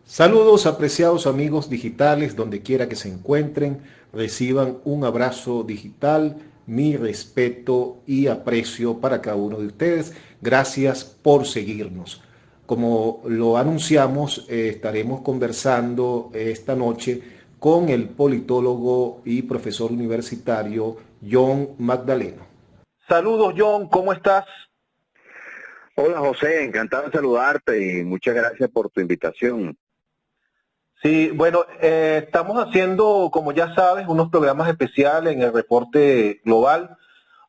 Saludos apreciados amigos digitales, donde quiera que se encuentren, reciban un abrazo digital, mi respeto y aprecio para cada uno de ustedes. Gracias por seguirnos. Como lo anunciamos, estaremos conversando esta noche con el politólogo y profesor universitario John Magdaleno. Saludos, John, ¿cómo estás? Hola José, encantado de saludarte y muchas gracias por tu invitación. Sí, bueno, estamos haciendo, como ya sabes, unos programas especiales en el reporte global,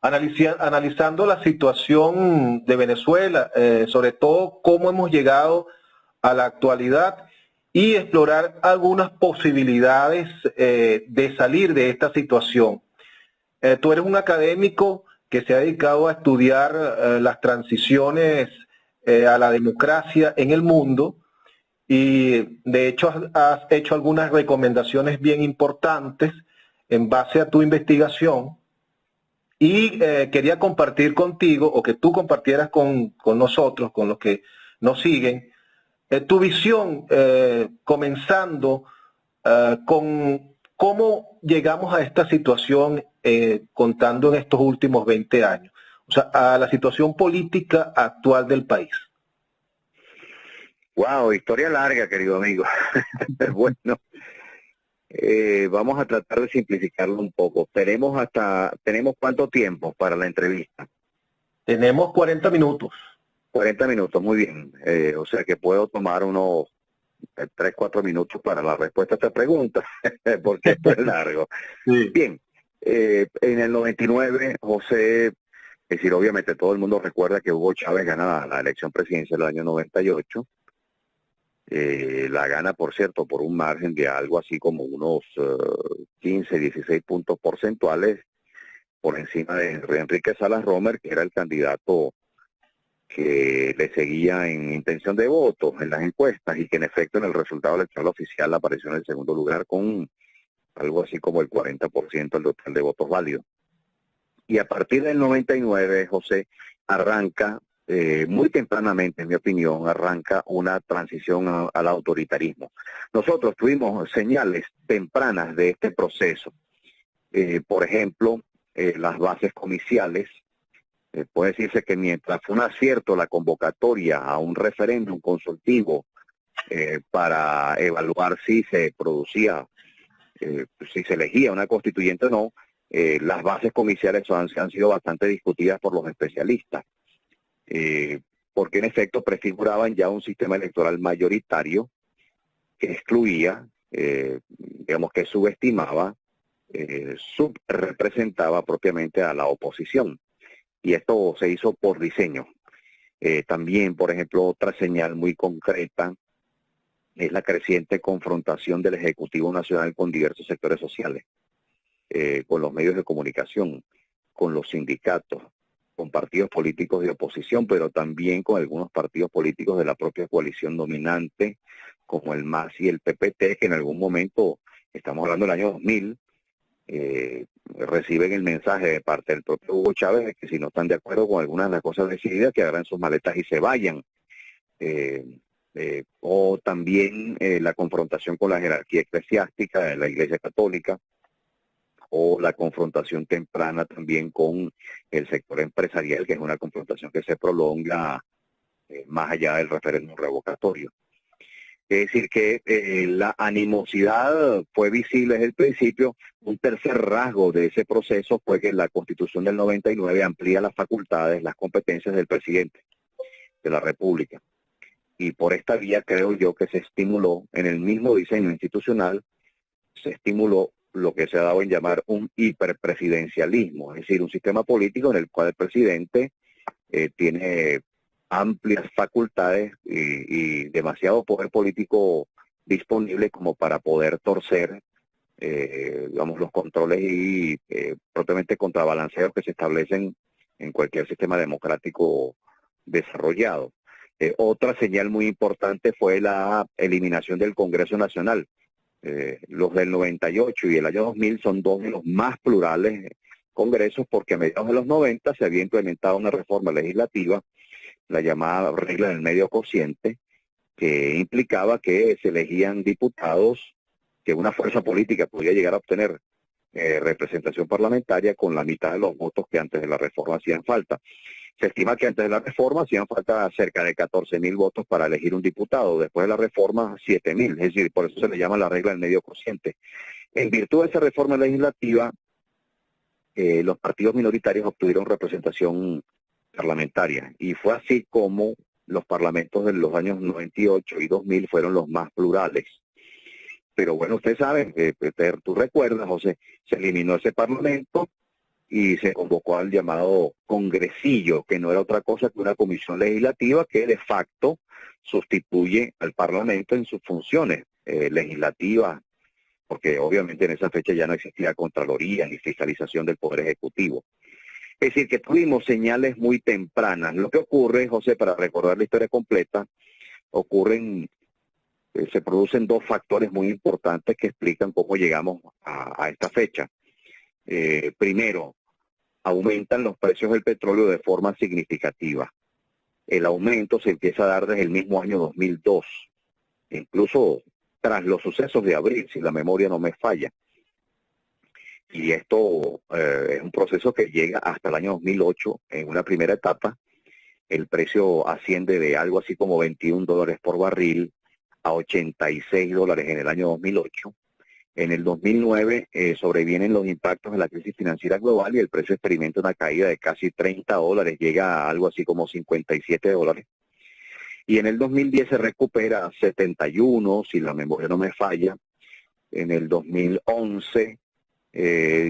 analizando la situación de Venezuela, sobre todo cómo hemos llegado a la actualidad y explorar algunas posibilidades de salir de esta situación. Tú eres un académico que se ha dedicado a estudiar las transiciones a la democracia en el mundo y de hecho has hecho algunas recomendaciones bien importantes en base a tu investigación y quería compartir contigo o que tú compartieras con nosotros, con los que nos siguen, tu visión comenzando con cómo llegamos a esta situación contando en estos últimos 20 años, o sea, a la situación política actual del país. Wow, historia larga, querido amigo. Bueno, vamos a tratar de simplificarlo un poco. ¿Tenemos cuánto tiempo para la entrevista? Tenemos 40 minutos. 40 minutos, muy bien. O sea que puedo tomar unos 3, 4 minutos para la respuesta a esta pregunta, porque esto es largo. Sí. Bien, en el 99, José, es decir, obviamente todo el mundo recuerda que Hugo Chávez gana la elección presidencial del año 98. La gana, por cierto, por un margen de algo así como unos 15, 16 puntos porcentuales por encima de Enrique Salas Romer, que era el candidato que le seguía en intención de votos en las encuestas y que en efecto en el resultado electoral oficial apareció en el segundo lugar con algo así como el 40% del total de votos válidos. Y a partir del 99, José, arranca, muy tempranamente, en mi opinión, arranca una transición al autoritarismo. Nosotros tuvimos señales tempranas de este proceso. Por ejemplo, las bases comiciales. Puede decirse que mientras fue un acierto la convocatoria a un referéndum consultivo para evaluar si se producía, si se elegía una constituyente o no, las bases comiciales han sido bastante discutidas por los especialistas, porque en efecto prefiguraban ya un sistema electoral mayoritario que excluía, digamos que subestimaba, subrepresentaba propiamente a la oposición. Y esto se hizo por diseño. También, por ejemplo, otra señal muy concreta es la creciente confrontación del Ejecutivo Nacional con diversos sectores sociales, con los medios de comunicación, con los sindicatos, con partidos políticos de oposición, pero también con algunos partidos políticos de la propia coalición dominante, como el MAS y el PPT, que en algún momento, estamos hablando del año 2000, reciben el mensaje de parte del propio Hugo Chávez de que si no están de acuerdo con algunas de las cosas decididas, que agarren sus maletas y se vayan. O también la confrontación con la jerarquía eclesiástica de la Iglesia Católica, o la confrontación temprana también con el sector empresarial, que es una confrontación que se prolonga más allá del referéndum revocatorio. Es decir, que la animosidad fue visible desde el principio. Un tercer rasgo de ese proceso fue que la Constitución del 99 amplía las facultades, las competencias del presidente de la República. Y por esta vía creo yo que se estimuló, en el mismo diseño institucional, se estimuló lo que se ha dado en llamar un hiperpresidencialismo, es decir, un sistema político en el cual el presidente tiene amplias facultades y demasiado poder político disponible como para poder torcer, digamos, los controles y propiamente contrabalanceos que se establecen en cualquier sistema democrático desarrollado. Otra señal muy importante fue la eliminación del Congreso Nacional. Los del 98 y el año 2000 son dos de los más plurales congresos, porque a mediados de los 90 se había implementado una reforma legislativa, la llamada regla del medio cociente, que implicaba que se elegían diputados, que una fuerza política podía llegar a obtener representación parlamentaria con la mitad de los votos que antes de la reforma hacían falta. Se estima que antes de la reforma hacían falta cerca de 14.000 votos para elegir un diputado, después de la reforma 7.000, es decir, por eso se le llama la regla del medio cociente. En virtud de esa reforma legislativa, los partidos minoritarios obtuvieron representación parlamentaria y fue así como los parlamentos de los años 98 y 2000 fueron los más plurales. Pero bueno, ustedes saben, tú recuerdas, José, se eliminó ese parlamento y se convocó al llamado congresillo, que no era otra cosa que una comisión legislativa que de facto sustituye al parlamento en sus funciones legislativas, porque obviamente en esa fecha ya no existía contraloría ni fiscalización del Poder Ejecutivo. Es decir, que tuvimos señales muy tempranas. Lo que ocurre, José, para recordar la historia completa, se producen dos factores muy importantes que explican cómo llegamos a esta fecha. Primero, aumentan los precios del petróleo de forma significativa. El aumento se empieza a dar desde el mismo año 2002, incluso tras los sucesos de abril, si la memoria no me falla. Y esto es un proceso que llega hasta el año 2008. En una primera etapa, el precio asciende de algo así como $21 por barril a $86 en el año 2008. En el 2009 sobrevienen los impactos de la crisis financiera global y el precio experimenta una caída de casi $30, llega a algo así como $57. Y en el 2010 se recupera a 71, si la memoria no me falla. En el 2011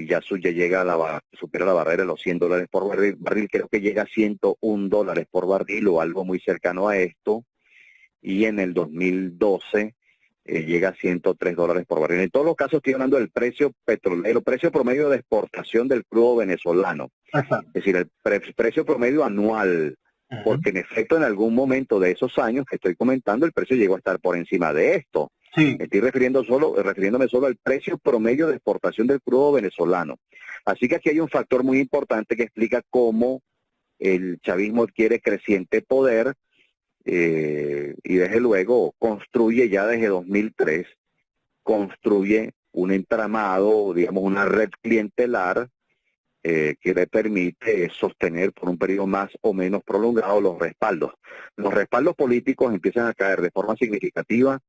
ya supera la barrera de los $100 por barril, creo que llega a $101 por barril o algo muy cercano a esto. Y en el 2012 llega a $103 por barril. En todos los casos estoy hablando del precio petrolero, precio promedio de exportación del crudo venezolano. Ajá. Es decir, el precio promedio anual. Ajá. Porque en efecto en algún momento de esos años que estoy comentando el precio llegó a estar por encima de esto. Sí. Estoy refiriéndome solo al precio promedio de exportación del crudo venezolano. Así que aquí hay un factor muy importante que explica cómo el chavismo adquiere creciente poder y desde luego construye ya desde 2003, construye un entramado, digamos una red clientelar que le permite sostener por un periodo más o menos prolongado los respaldos. Los respaldos políticos empiezan a caer de forma significativa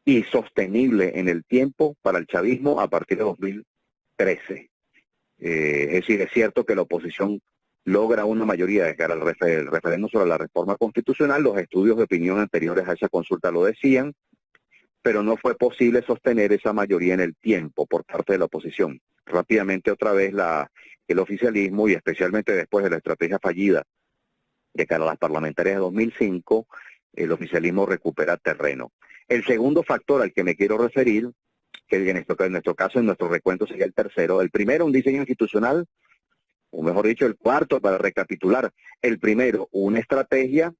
y sostenible en el tiempo para el chavismo a partir de 2013. Es decir, es cierto que la oposición logra una mayoría de cara al referéndum sobre la reforma constitucional. Los estudios de opinión anteriores a esa consulta lo decían, pero no fue posible sostener esa mayoría en el tiempo por parte de la oposición. Rápidamente otra vez el oficialismo, y especialmente después de la estrategia fallida de cara a las parlamentarias de 2005, el oficialismo recupera terreno. El segundo factor al que me quiero referir, que en nuestro caso, en nuestro recuento sería el tercero. El primero, un diseño institucional, o mejor dicho, el cuarto, para recapitular. El primero, una estrategia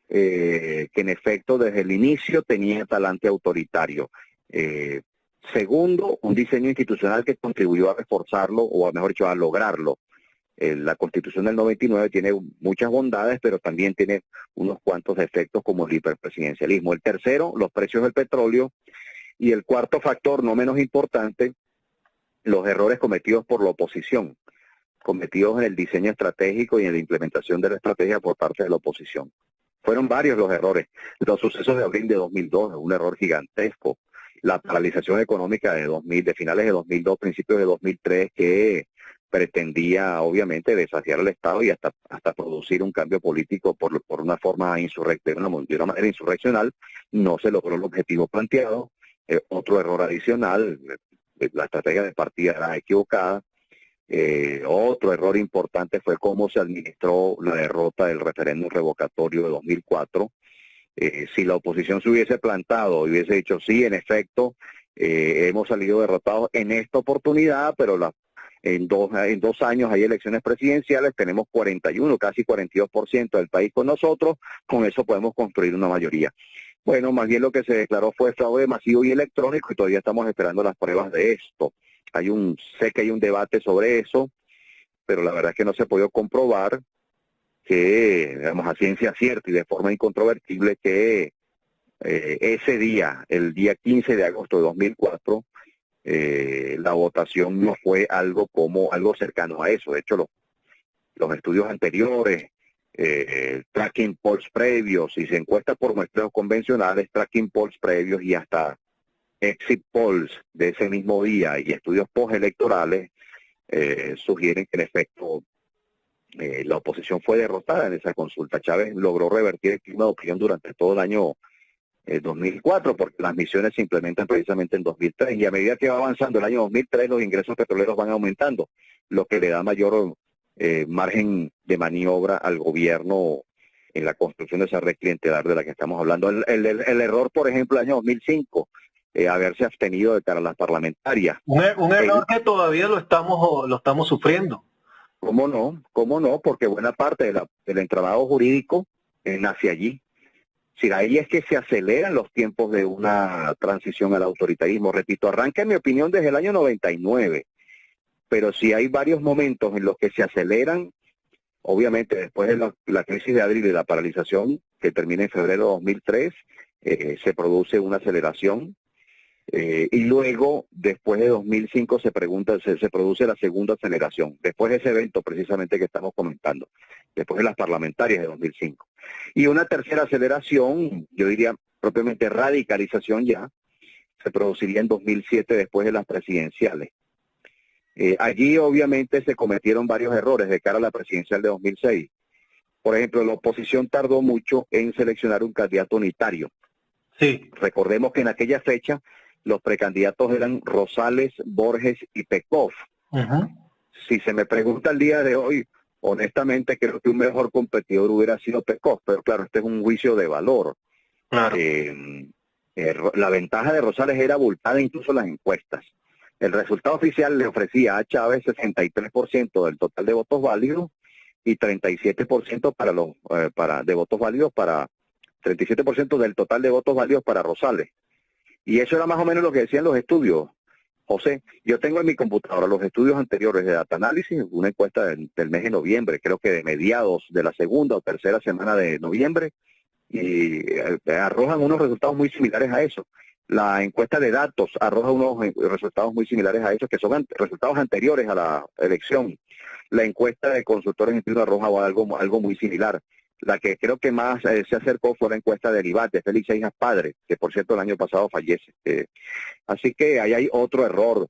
que en efecto desde el inicio tenía talante autoritario. Segundo, un diseño institucional que contribuyó a reforzarlo, o mejor dicho, a lograrlo. La Constitución del 99 tiene muchas bondades, pero también tiene unos cuantos defectos como el hiperpresidencialismo. El tercero, los precios del petróleo. Y el cuarto factor, no menos importante, los errores cometidos por la oposición, cometidos en el diseño estratégico y en la implementación de la estrategia por parte de la oposición. Fueron varios los errores. Los sucesos de abril de 2002, un error gigantesco. La paralización económica de finales de 2002, principios de 2003, que pretendía obviamente desafiar al Estado y hasta producir un cambio político por una forma de una manera insurreccional. No se logró el objetivo planteado. Otro error adicional, la estrategia de partida era equivocada. Otro error importante fue cómo se administró la derrota del referéndum revocatorio de 2004. Si la oposición se hubiese plantado y hubiese dicho sí, en efecto, hemos salido derrotados en esta oportunidad, pero en dos años hay elecciones presidenciales, tenemos 41, casi 42% del país con nosotros, con eso podemos construir una mayoría. Bueno, más bien lo que se declaró fue fraude masivo y electrónico y todavía estamos esperando las pruebas de esto. Sé que hay un debate sobre eso, pero la verdad es que no se ha podido comprobar que, digamos, a ciencia cierta y de forma incontrovertible que ese día, el día 15 de agosto de 2004, la votación no fue algo cercano a eso. De hecho, los estudios anteriores, tracking polls previos, si se encuesta por muestreos convencionales, tracking polls previos y hasta exit polls de ese mismo día y estudios postelectorales sugieren que en efecto la oposición fue derrotada en esa consulta. Chávez logró revertir el clima de opinión durante todo el año 2004, porque las misiones se implementan precisamente en 2003, y a medida que va avanzando el año 2003 los ingresos petroleros van aumentando, lo que le da mayor margen de maniobra al gobierno en la construcción de esa red clientelar de la que estamos hablando. El error, por ejemplo, el año 2005, haberse abstenido de cara a las parlamentarias. Un error que todavía lo estamos sufriendo. ¿Cómo no? ¿Cómo no? Porque buena parte del entramado jurídico nace allí. Si ahí es que se aceleran los tiempos de una transición al autoritarismo. Repito, arranca en mi opinión desde el año 99, pero si hay varios momentos en los que se aceleran, obviamente después de la crisis de abril y la paralización que termina en febrero de 2003, se produce una aceleración. Y luego, después de 2005, se produce la segunda aceleración, después de ese evento precisamente que estamos comentando, después de las parlamentarias de 2005. Y una tercera aceleración, yo diría propiamente radicalización ya, se produciría en 2007 después de las presidenciales. Allí obviamente se cometieron varios errores de cara a la presidencial de 2006. Por ejemplo, la oposición tardó mucho en seleccionar un candidato unitario. Sí. Recordemos que en aquella fecha los precandidatos eran Rosales, Borges y Pekov. Si se me pregunta el día de hoy, honestamente creo que un mejor competidor hubiera sido Pekov, pero claro, este es un juicio de valor. Claro. La ventaja de Rosales era abultada incluso en las encuestas. El resultado oficial le ofrecía a Chávez 63% del total de votos válidos y 37% de votos válidos para 37% del total de votos válidos para Rosales. Y eso era más o menos lo que decían los estudios. José, yo tengo en mi computadora los estudios anteriores de Data Analysis, una encuesta del mes de noviembre, creo que de mediados de la segunda o tercera semana de noviembre, y arrojan unos resultados muy similares a eso. La encuesta de datos arroja unos resultados muy similares a esos, que son resultados anteriores a la elección. La encuesta de consultores institutos arroja algo muy similar. La que creo que más se acercó fue la encuesta de Libat, de Félix Seijas Padre, que por cierto el año pasado fallece. Así que ahí hay otro error.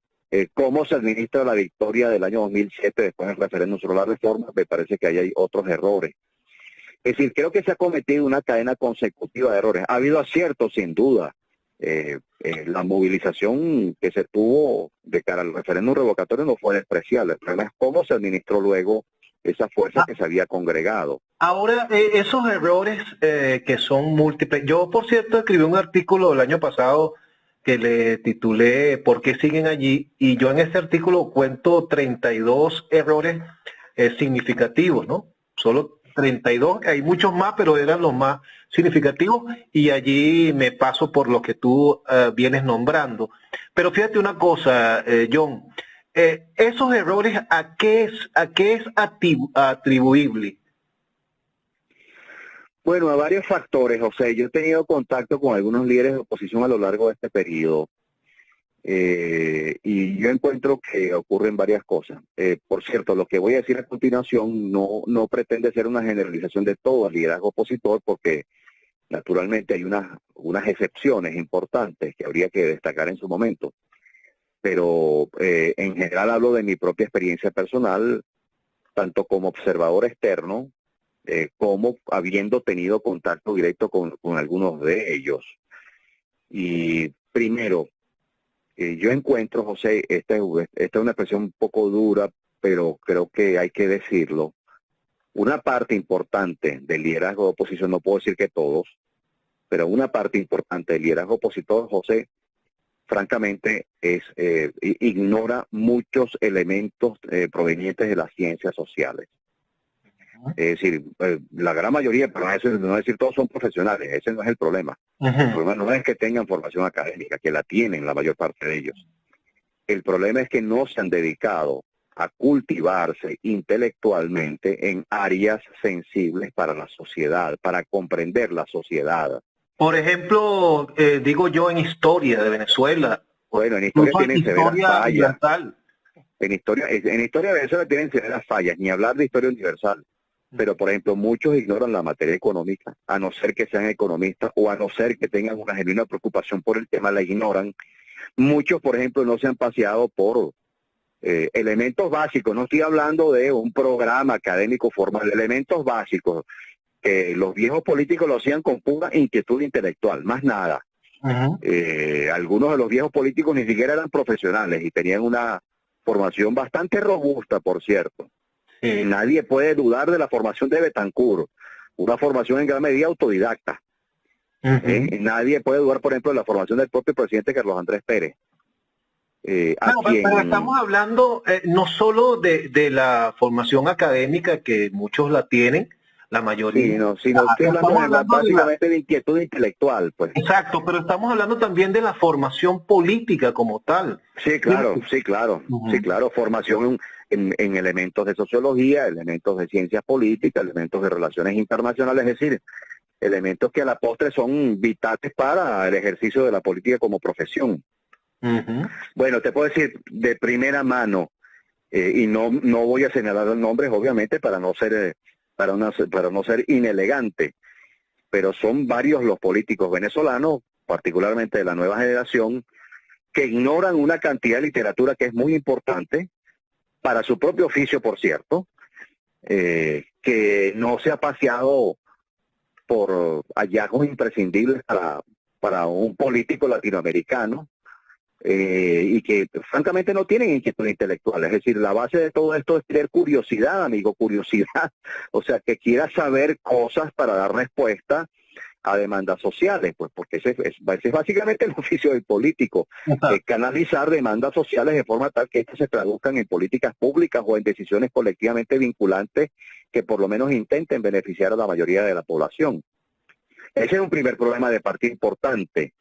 ¿Cómo se administra la victoria del año 2007 después del referéndum sobre la reforma? Me parece que ahí hay otros errores. Es decir, creo que se ha cometido una cadena consecutiva de errores. Ha habido aciertos, sin duda. La movilización que se tuvo de cara al referéndum revocatorio no fue despreciable. El problema es cómo se administró luego esa fuerza que se había congregado. Ahora, esos errores que son múltiples. Yo, por cierto, escribí un artículo el año pasado que le titulé ¿Por qué siguen allí? Y yo en ese artículo cuento 32 errores significativos, ¿no? Solo 32, hay muchos más, pero eran los más significativos, y allí me paso por lo que tú vienes nombrando. Pero fíjate una cosa, John, esos errores, ¿a qué es atribuible? Bueno, a varios factores, José. Yo he tenido contacto con algunos líderes de oposición a lo largo de este periodo y yo encuentro que ocurren varias cosas. Por cierto, lo que voy a decir a continuación no pretende ser una generalización de todo el liderazgo opositor, porque naturalmente hay unas excepciones importantes que habría que destacar en su momento. Pero en general hablo de mi propia experiencia personal, tanto como observador externo, como habiendo tenido contacto directo con algunos de ellos. Y primero, yo encuentro, José, esta es una expresión un poco dura, pero creo que hay que decirlo. Una parte importante del liderazgo de oposición, no puedo decir que todos, pero una parte importante del liderazgo opositor, José, francamente, ignora muchos elementos provenientes de las ciencias sociales. Es decir, la gran mayoría, pero no es decir todos son profesionales, ese no es el problema. El problema no es que tengan formación académica, que la tienen la mayor parte de ellos. El problema es que no se han dedicado a cultivarse intelectualmente en áreas sensibles para la sociedad, para comprender la sociedad. Por ejemplo, digo yo en historia de Venezuela. Bueno, en historia Incluso tienen severas historia fallas. universal. En historia de Venezuela tienen severas fallas, ni hablar de historia universal. Pero, por ejemplo, muchos ignoran la materia económica, a no ser que sean economistas o a no ser que tengan una genuina preocupación por el tema, la ignoran. Muchos, por ejemplo, no se han paseado por elementos básicos. No estoy hablando de un programa académico formal, elementos básicos, que los viejos políticos lo hacían con pura inquietud intelectual, más nada. Algunos de los viejos políticos ni siquiera eran profesionales y tenían una formación bastante robusta, por cierto. Nadie puede dudar de la formación de Betancur, una formación en gran medida autodidacta. Nadie puede dudar, por ejemplo, de la formación del propio presidente Carlos Andrés Pérez. Pero estamos hablando no solo de la formación académica, que muchos la tienen, la mayoría. Sino estoy hablando básicamente de inquietud intelectual, pues. Exacto, pero estamos hablando también de la formación política como tal. Sí, claro. Formación en elementos de sociología, elementos de ciencias políticas, elementos de relaciones internacionales, es decir, elementos que a la postre son vitales para el ejercicio de la política como profesión. Bueno, te puedo decir de primera mano, y no voy a señalar los nombres, obviamente, para no ser inelegante, pero son varios los políticos venezolanos, particularmente de la nueva generación, que ignoran una cantidad de literatura que es muy importante para su propio oficio, por cierto, que no se ha paseado por hallazgos imprescindibles para un político latinoamericano, y que francamente no tienen inquietud intelectual. Es decir, la base de todo esto es tener curiosidad, amigo, curiosidad. O sea, que quiera saber cosas para dar respuesta a demandas sociales, pues porque ese es básicamente el oficio del político, canalizar demandas sociales de forma tal que éstas se traduzcan en políticas públicas o en decisiones colectivamente vinculantes que por lo menos intenten beneficiar a la mayoría de la población. Ese es un primer problema de partida importante.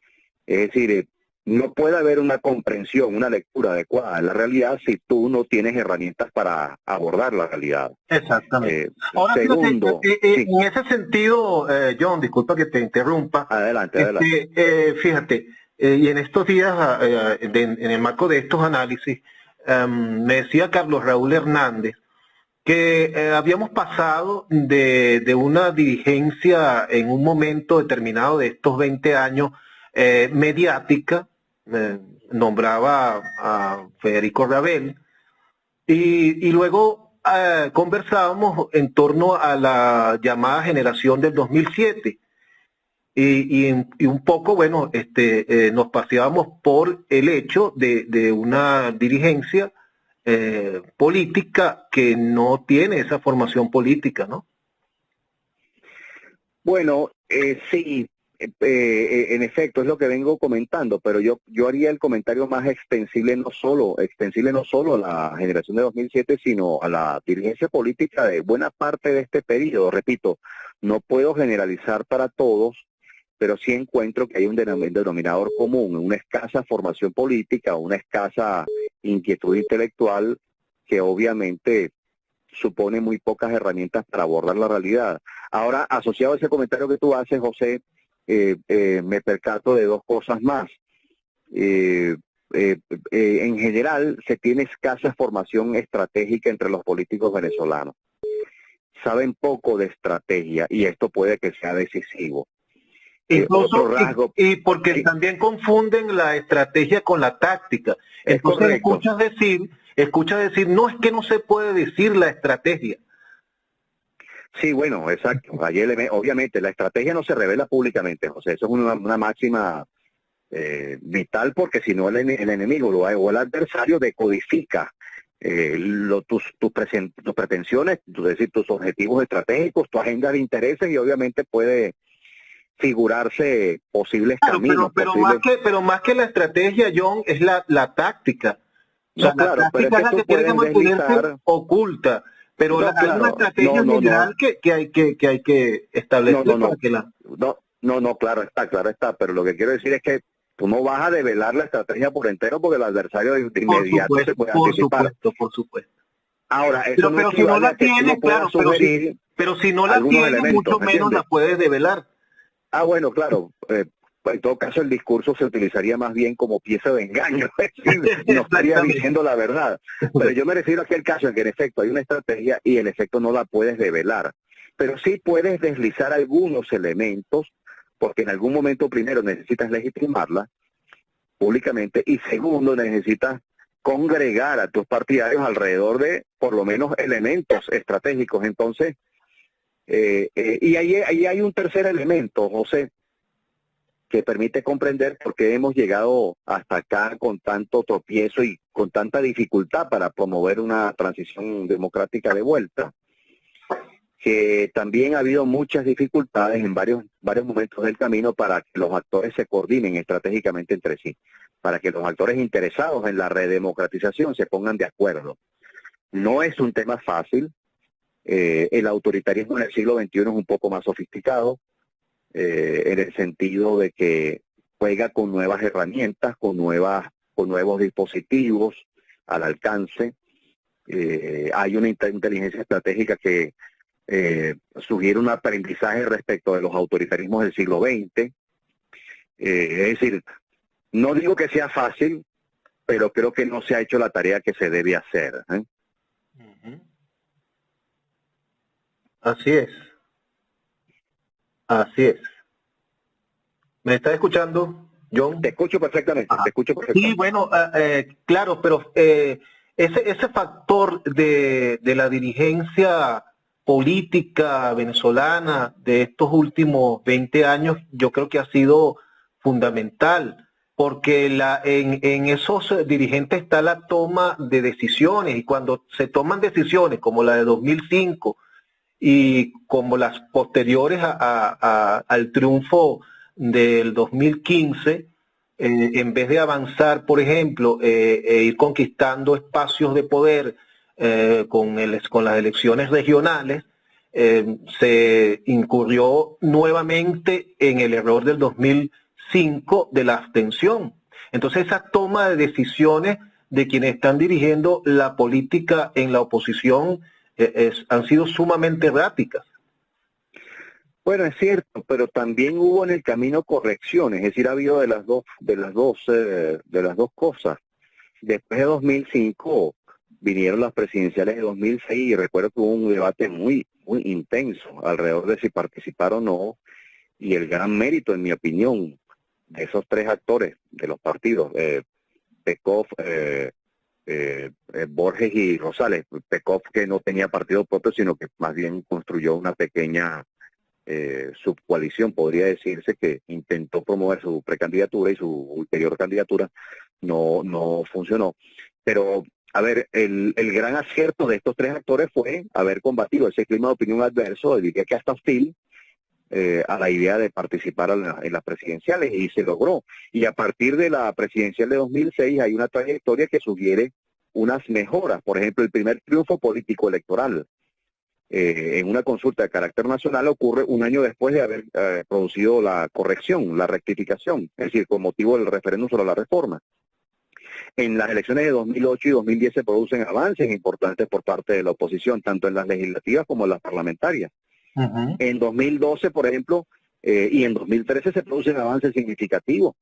Es decir, no puede haber una comprensión, una lectura adecuada de la realidad si tú no tienes herramientas para abordar la realidad. Exactamente. Ahora, segundo, fíjate, en ese sentido, John, disculpa que te interrumpa. Adelante. Fíjate, y en estos días, en el marco de estos análisis, me decía Carlos Raúl Hernández que habíamos pasado de una dirigencia en un momento determinado de estos 20 años mediática, nombraba a Federico Ravel, y luego conversábamos en torno a la llamada generación del 2007, y un poco, bueno, nos paseábamos por el hecho de una dirigencia política que no tiene esa formación política, ¿no? Bueno, sí. En efecto, es lo que vengo comentando, pero yo haría el comentario más extensible no solo a la generación de 2007, sino a la dirigencia política de buena parte de este periodo. Repito, no puedo generalizar para todos, pero sí encuentro que hay un denominador común, una escasa formación política, una escasa inquietud intelectual que obviamente supone muy pocas herramientas para abordar la realidad. Ahora, asociado a ese comentario que tú haces, José, me percato de dos cosas más. En general, se tiene escasa formación estratégica entre los políticos venezolanos. Saben poco de estrategia y esto puede que sea decisivo. Incluso, y porque también confunden la estrategia con la táctica. Entonces escuchas decir, no, es que no se puede decir la estrategia. Sí, bueno, exacto. Obviamente, la estrategia no se revela públicamente, José. Eso es una máxima vital, porque si no el enemigo o el adversario decodifica tus pretensiones, es decir, tus objetivos estratégicos, tu agenda de intereses, y obviamente puede figurarse posibles caminos. Pero más que la estrategia, John, es la táctica. O sea, claro, la táctica es la que tiene que mantenerse oculta. Pero hay una estrategia general que hay que establecer para que la... Claro está, pero lo que quiero decir es que tú no vas a develar la estrategia por entero porque el adversario de inmediato se puede anticipar. Por supuesto. Ahora, eso pero si no la tiene, claro, pero si no la tiene, mucho menos la puedes develar. Bueno, claro. En todo caso, el discurso se utilizaría más bien como pieza de engaño, es decir, no estaría diciendo la verdad. Pero yo me refiero a aquel caso en que en efecto hay una estrategia y el efecto no la puedes develar. Pero sí puedes deslizar algunos elementos, porque en algún momento primero necesitas legitimarla públicamente y segundo necesitas congregar a tus partidarios alrededor de por lo menos elementos estratégicos. Entonces, y ahí hay un tercer elemento, José, que permite comprender por qué hemos llegado hasta acá con tanto tropiezo y con tanta dificultad para promover una transición democrática de vuelta, que también ha habido muchas dificultades en varios momentos del camino para que los actores se coordinen estratégicamente entre sí, para que los actores interesados en la redemocratización se pongan de acuerdo. No es un tema fácil, el autoritarismo en el siglo XXI es un poco más sofisticado, en el sentido de que juega con nuevas herramientas, con nuevos dispositivos al alcance. Hay una inteligencia estratégica que sugiere un aprendizaje respecto de los autoritarismos del siglo XX. Es decir, no digo que sea fácil, pero creo que no se ha hecho la tarea que se debe hacer. Así es. Así es. ¿Me estás escuchando, John? Te escucho perfectamente, Ajá. te escucho perfectamente. Sí, bueno, claro, pero ese factor de la dirigencia política venezolana de estos últimos 20 años, yo creo que ha sido fundamental, porque en esos dirigentes está la toma de decisiones, y cuando se toman decisiones como la de 2005, y como las posteriores al triunfo del 2015, en vez de avanzar, por ejemplo, e ir conquistando espacios de poder con las elecciones regionales, se incurrió nuevamente en el error del 2005 de la abstención. Entonces, esa toma de decisiones de quienes están dirigiendo la política en la oposición han sido sumamente erráticas. Bueno, es cierto, pero también hubo en el camino correcciones, es decir, ha habido de las dos cosas. Después de 2005 vinieron las presidenciales de 2006 y recuerdo que hubo un debate muy intenso alrededor de si participar o no, y el gran mérito, en mi opinión, de esos tres actores de los partidos, Pekov, Borges y Rosales. Pekov, que no tenía partido propio, sino que más bien construyó una pequeña subcoalición, podría decirse, que intentó promover su precandidatura y su ulterior candidatura no funcionó. Pero, a ver, el gran acierto de estos tres actores fue haber combatido ese clima de opinión adverso, diría que hasta hostil, a la idea de participar en las presidenciales, y se logró. Y a partir de la presidencial de 2006 hay una trayectoria que sugiere unas mejoras. Por ejemplo, el primer triunfo político electoral en una consulta de carácter nacional ocurre un año después de haber producido la corrección, la rectificación, es decir, con motivo del referéndum sobre la reforma. En las elecciones de 2008 y 2010 se producen avances importantes por parte de la oposición, tanto en las legislativas como en las parlamentarias. En 2012, por ejemplo, y en 2013 se producen avances significativos.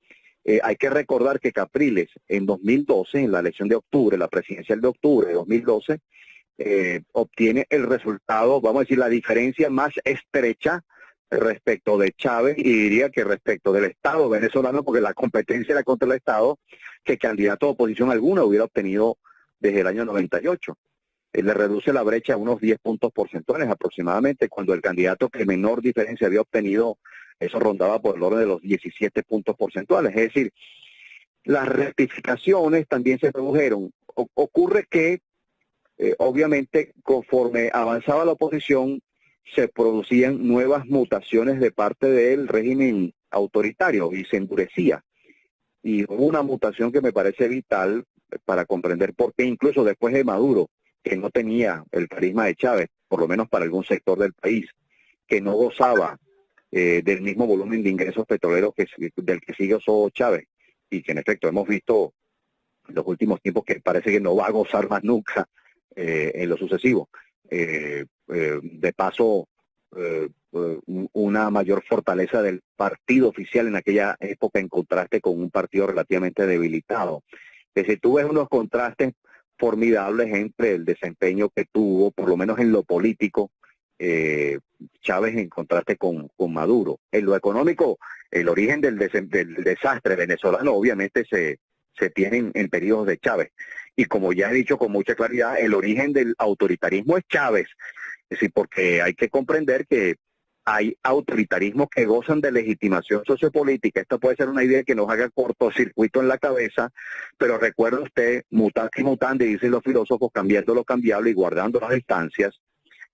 Hay que recordar que Capriles en 2012, en la elección de octubre, la presidencial de octubre de 2012, obtiene el resultado, vamos a decir, la diferencia más estrecha respecto de Chávez, y diría que respecto del Estado venezolano, porque la competencia era contra el Estado, que candidato de oposición alguna hubiera obtenido desde el año 98. Le reduce la brecha a unos 10 puntos porcentuales aproximadamente, cuando el candidato que menor diferencia había obtenido, eso rondaba por el orden de los 17 puntos porcentuales. Es decir, las rectificaciones también se produjeron. Ocurre que, obviamente, conforme avanzaba la oposición, se producían nuevas mutaciones de parte del régimen autoritario y se endurecía. Y hubo una mutación que me parece vital para comprender por qué, incluso después de Maduro, que no tenía el carisma de Chávez, por lo menos para algún sector del país, que no gozaba del mismo volumen de ingresos petroleros del que sí gozó Chávez, y que en efecto hemos visto en los últimos tiempos que parece que no va a gozar más nunca en lo sucesivo. De paso, una mayor fortaleza del partido oficial en aquella época en contraste con un partido relativamente debilitado. Es decir, tú ves unos contrastes formidables entre el desempeño que tuvo, por lo menos en lo político, Chávez en contraste con Maduro. En lo económico, el origen del desastre venezolano obviamente se tiene en periodos de Chávez. Y como ya he dicho con mucha claridad, el origen del autoritarismo es Chávez. Es decir, porque hay que comprender que hay autoritarismos que gozan de legitimación sociopolítica. Esto puede ser una idea que nos haga cortocircuito en la cabeza, pero recuerde usted, mutandi mutandi, dicen los filósofos, cambiando lo cambiable y guardando las distancias,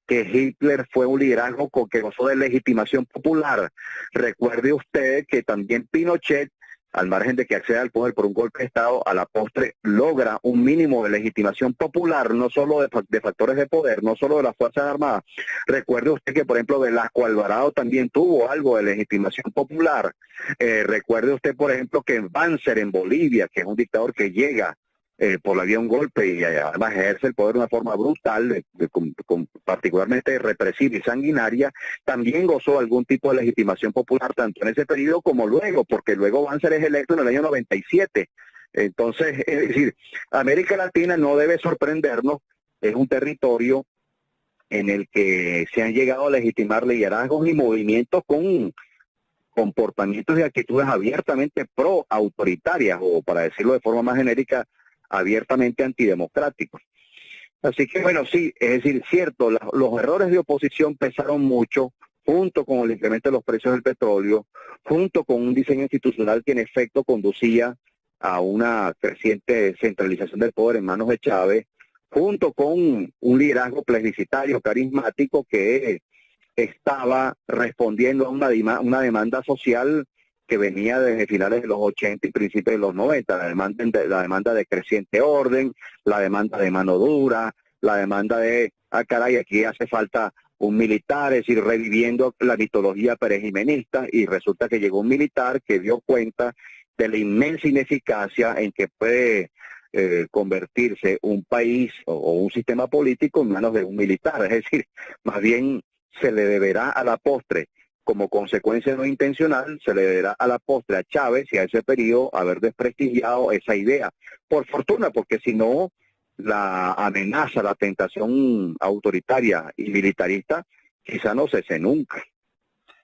que Hitler fue un liderazgo que gozó de legitimación popular. Recuerde usted que también Pinochet, al margen de que acceda al poder por un golpe de Estado, a la postre logra un mínimo de legitimación popular, no solo de factores de poder, no solo de las Fuerzas Armadas. Recuerde usted que, por ejemplo, Velasco Alvarado también tuvo algo de legitimación popular. Recuerde usted, por ejemplo, que Banzer en Bolivia, que es un dictador que llega por la vía de un golpe y además ejerce el poder de una forma brutal, particularmente represiva y sanguinaria, también gozó algún tipo de legitimación popular tanto en ese periodo como luego, porque luego Banzer es electo en el año 97. Entonces, es decir, América Latina no debe sorprendernos, es un territorio en el que se han llegado a legitimar liderazgos y movimientos con comportamientos y actitudes abiertamente pro-autoritarias, o para decirlo de forma más genérica, abiertamente antidemocráticos. Así que bueno, sí, es decir, cierto, los errores de oposición pesaron mucho, junto con el incremento de los precios del petróleo, junto con un diseño institucional que en efecto conducía a una creciente centralización del poder en manos de Chávez, junto con un liderazgo plebiscitario, carismático, que estaba respondiendo a una demanda social que venía desde finales de los 80 y principios de los 90, la demanda de creciente orden, la demanda de mano dura, la demanda de, caray, aquí hace falta un militar, es decir, reviviendo la mitología perejimenista, y resulta que llegó un militar que dio cuenta de la inmensa ineficacia en que puede convertirse un país o un sistema político en manos de un militar. Es decir, más bien se le deberá a la postre, como consecuencia no intencional, se le deberá a la postre a Chávez y a ese periodo haber desprestigiado esa idea. Por fortuna, porque si no, la amenaza, la tentación autoritaria y militarista quizá no cese nunca.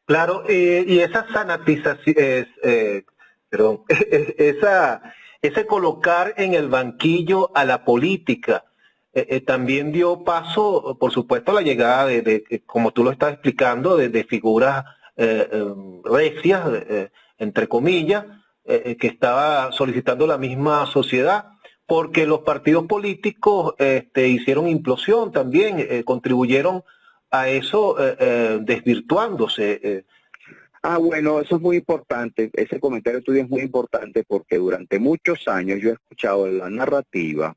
Claro, y esa sanatización, perdón, ese colocar en el banquillo a la política, también dio paso, por supuesto, a la llegada como tú lo estás explicando, de figuras recias, entre comillas, que estaba solicitando la misma sociedad, porque los partidos políticos hicieron implosión también, contribuyeron a eso desvirtuándose. Bueno, eso es muy importante, ese comentario tuyo es muy importante, porque durante muchos años yo he escuchado la narrativa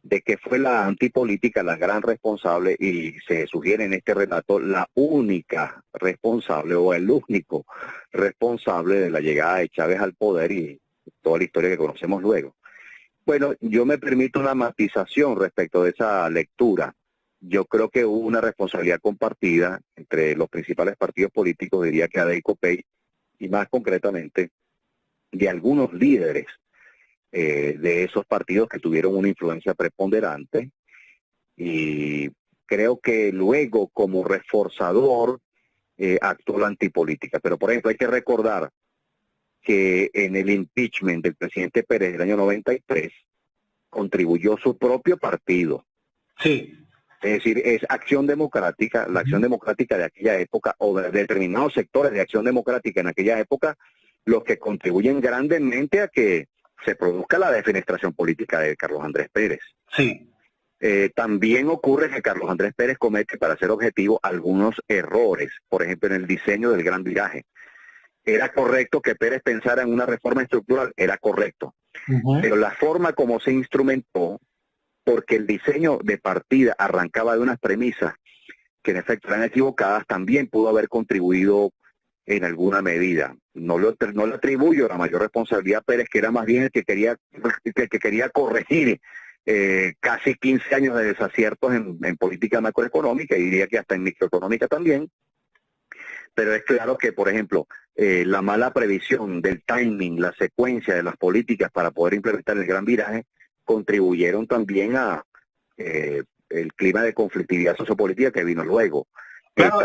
de que fue la antipolítica la gran responsable, y se sugiere en este relato la única responsable o el único responsable de la llegada de Chávez al poder y toda la historia que conocemos luego. Bueno, yo me permito una matización respecto de esa lectura. Yo creo que hubo una responsabilidad compartida entre los principales partidos políticos, diría que ADE y COPEI, y más concretamente de algunos líderes de esos partidos que tuvieron una influencia preponderante, y creo que luego como reforzador actuó la antipolítica. Pero por ejemplo hay que recordar que en el impeachment del presidente Pérez del año 93 contribuyó su propio partido. Sí. Es decir, es Acción Democrática, la Acción Democrática de aquella época, o de determinados sectores de Acción Democrática en aquella época, los que contribuyen grandemente a que se produzca la defenestración política de Carlos Andrés Pérez. Sí. También ocurre que Carlos Andrés Pérez comete, para ser objetivo, algunos errores, por ejemplo, en el diseño del Gran Viraje. Era correcto que Pérez pensara en una reforma estructural, era correcto, pero la forma como se instrumentó, porque el diseño de partida arrancaba de unas premisas que en efecto eran equivocadas, también pudo haber contribuido en alguna medida. No le atribuyo la mayor responsabilidad a Pérez, que era más bien el que quería corregir casi 15 años de desaciertos en política macroeconómica, y diría que hasta en microeconómica también, pero es claro que, por ejemplo, la mala previsión del timing, la secuencia de las políticas para poder implementar el gran viraje, contribuyeron también a el clima de conflictividad sociopolítica que vino luego. Claro,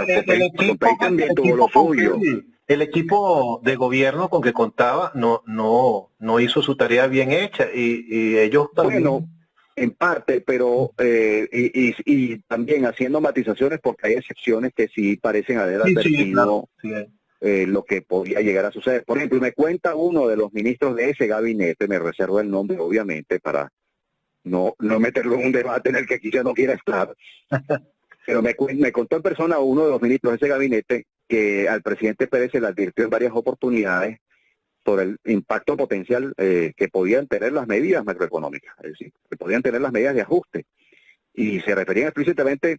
Pompey también tuvo lo suyo. El equipo de gobierno con que contaba no hizo su tarea bien hecha y ellos también... Bueno, en parte, pero y también haciendo matizaciones porque hay excepciones que sí parecen haber advertido lo que podía llegar a suceder. Por ejemplo, me cuenta uno de los ministros de ese gabinete, me reservo el nombre obviamente para no meterlo en un debate en el que quizá no quiera estar, pero me contó en persona uno de los ministros de ese gabinete que al presidente Pérez se le advirtió en varias oportunidades sobre el impacto potencial que podían tener las medidas macroeconómicas, es decir, que podían tener las medidas de ajuste. Y se referían explícitamente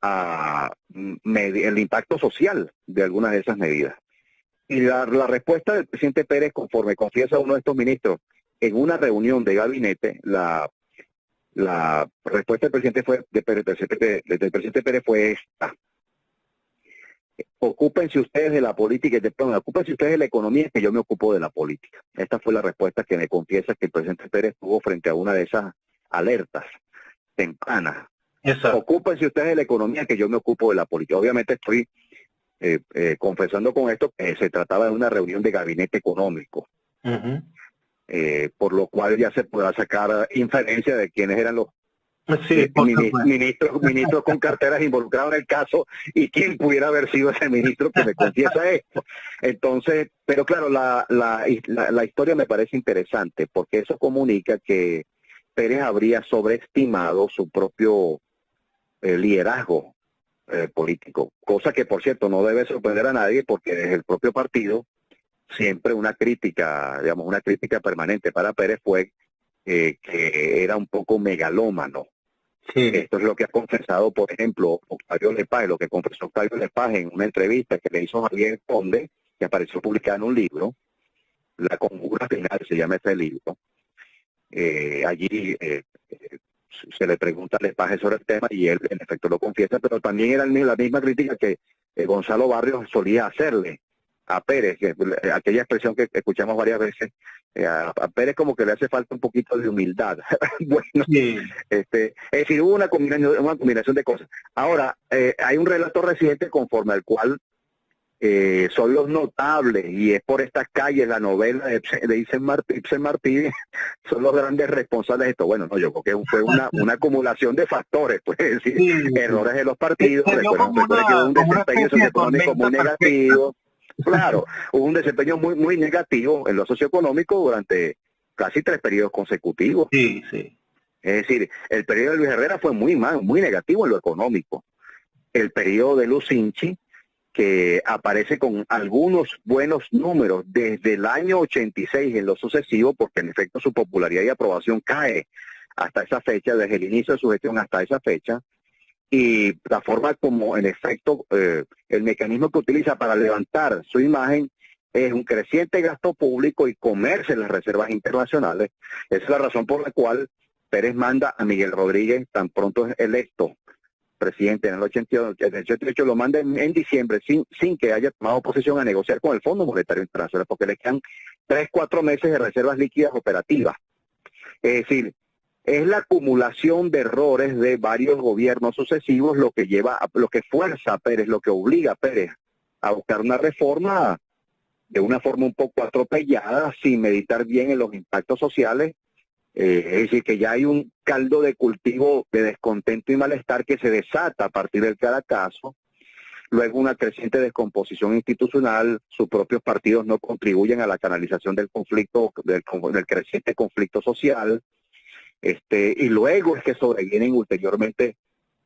a el impacto social de algunas de esas medidas. Y la respuesta del presidente Pérez, conforme confiesa uno de estos ministros, en una reunión de gabinete, la respuesta del presidente del presidente Pérez fue esta: ocúpense ustedes de la política, ocúpense ustedes de la economía, que yo me ocupo de la política. Esta fue la respuesta que me confiesa que el presidente Pérez tuvo frente a una de esas alertas tempranas. Exacto. Ocúpense ustedes de la economía, que yo me ocupo de la política. Obviamente estoy confesando con esto que se trataba de una reunión de gabinete económico. Por lo cual ya se podrá sacar inferencia de quiénes eran los ministros con carteras involucrados en el caso y quién pudiera haber sido ese ministro que me confiesa esto. Entonces, pero claro, la historia me parece interesante porque eso comunica que Pérez habría sobreestimado su propio liderazgo político, cosa que por cierto no debe sorprender a nadie porque desde el propio partido siempre una crítica permanente para Pérez fue que era un poco megalómano. Sí. Esto es lo que ha confesado, por ejemplo, Octavio Lepage, lo que confesó Octavio Lepage en una entrevista que le hizo Javier Conde, que apareció publicada en un libro, La Conjura Final se llama ese libro. Allí se le pregunta a Lepage sobre el tema y él en efecto lo confiesa, pero también era la misma crítica que Gonzalo Barrios solía hacerle a Pérez, aquella expresión que escuchamos varias veces, a Pérez como que le hace falta un poquito de humildad. Bueno, sí. Es decir, hubo una combinación de cosas. Ahora, hay un relato reciente conforme al cual son los notables, y es por estas calles, la novela de Ibsen Martí, son los grandes responsables de esto. Bueno, no, yo creo que fue una acumulación de factores, pues, es decir, sí, errores de los partidos, recuerden que hubo un desempeño socioeconómico muy negativo. Claro, hubo un desempeño muy negativo en lo socioeconómico durante casi 3 periodos consecutivos. Sí, sí. Es decir, el periodo de Luis Herrera fue muy negativo en lo económico. El periodo de Lucinchi, que aparece con algunos buenos números desde el año 86 en lo sucesivo, porque en efecto su popularidad y aprobación cae hasta esa fecha, desde el inicio de su gestión hasta esa fecha. Y la forma como, en efecto, el mecanismo que utiliza para levantar su imagen es un creciente gasto público y comerse las reservas internacionales. Esa es la razón por la cual Pérez manda a Miguel Rodríguez, tan pronto es electo presidente en el 88, lo manda en diciembre sin que haya tomado posesión a negociar con el Fondo Monetario Internacional, porque le quedan 3-4 meses de reservas líquidas operativas. Es decir, es la acumulación de errores de varios gobiernos sucesivos lo que fuerza a Pérez, lo que obliga a Pérez a buscar una reforma de una forma un poco atropellada, sin meditar bien en los impactos sociales. Es decir, que ya hay un caldo de cultivo de descontento y malestar que se desata a partir del cada caso. Luego una creciente descomposición institucional, sus propios partidos no contribuyen a la canalización del conflicto, del creciente conflicto social. Y luego es que sobrevienen ulteriormente